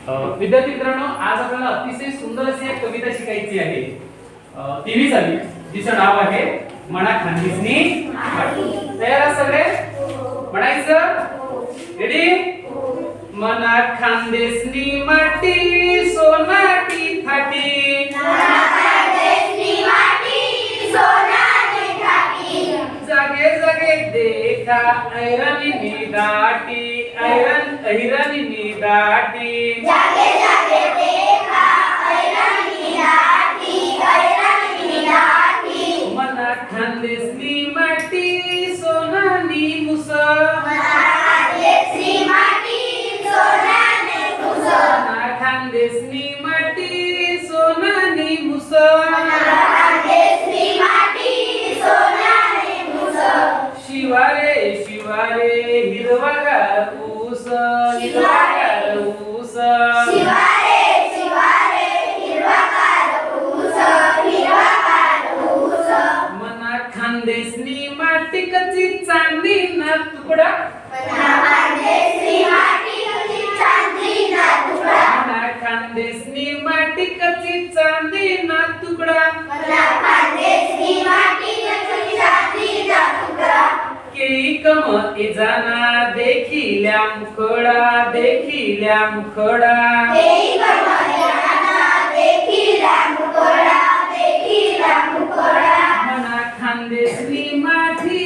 विद्यार्थी मित्रांनो, आज आपल्याला अतिशय सुंदर अशी एक कविता शिकायची आहे. 23वी जिचं नाव आहे मना खानदेशनी माटी. तयार आहात सगळे? म्हणायचं रेडी? मना खानदेशनी माटी सोनाटी थाटी, मना खानदेशनी माटी सोनाटी थाटी, जागे जागे देखा ऐरणी दाटी, ऐरणी दाटी, जागे जागे देखा ऐरणी दाटी, मना खानदेशनी माटी सोनानी मुस, मना खानदेशनी माटी सोनाटी मुस, मना खानदेशनी माटी सोनानी मुस, मना खानदेशनी माटी सोनाटी मुस, शिवारे शिवारे हिरवागार ऊस, हिरवागार ऊस, शिवारे शिवारे हिरवागार ऊस, हिरवागार ऊस, मना खानदेशनी माटी कच्ची चांदी ना तुकडा, मना खानदेशनी माटी कच्ची चांदी ना तुकडा, मना खानदेशनी माटी कच्ची चांदी ना तुकडा, मना खानदेशनी माटी कच्ची चांदी ना तुकडा, केई कम इजाना देखिल्या मुखडा, देखिल्या मुखडा, देई गमयाना देखिला मुकोडा, देखिला मुकोडा, मना खानदेशनी माठी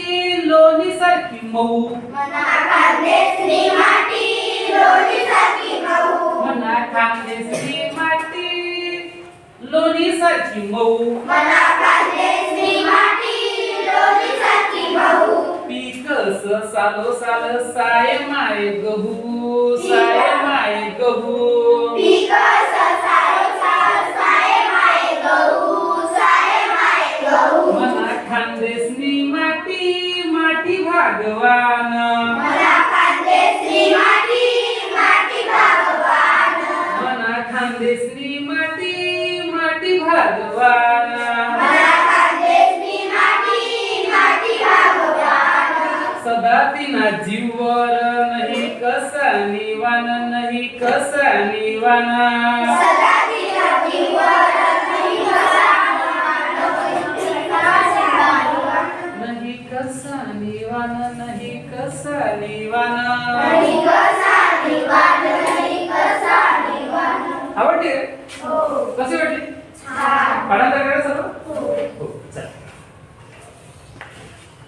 लोणी सारखी मऊ, मना खानदेशनी माटी लोणीसारखी मऊ, मना खानदेशनी माटी लोणी सारखी मऊ, मना खानदेशनी माटी लोणीसारखी मऊ, पीकस सालो साल साय माय गहू, साय माय गहू, पिकस सारो साल साय माय गहू, साय माय गहू, मना खानदेशनी माटी माटी भागवान, मना खानदेशनी माटी माटी भगवान, मना खानदेशनी माटी माटी भागवान, मना खानदेशनी माटी माटी भगवान, सदा तिना जीवर नाही कसा निवान, नाही कसा निवान, सदा तिला जीवन नाही कसा नाही कसा निवान, नाही कसा निवान. नाही कसा निवान, नाही कसा निवान. आवडते? हो, कशी वाटली? छान. पाठांतर करा सर्व.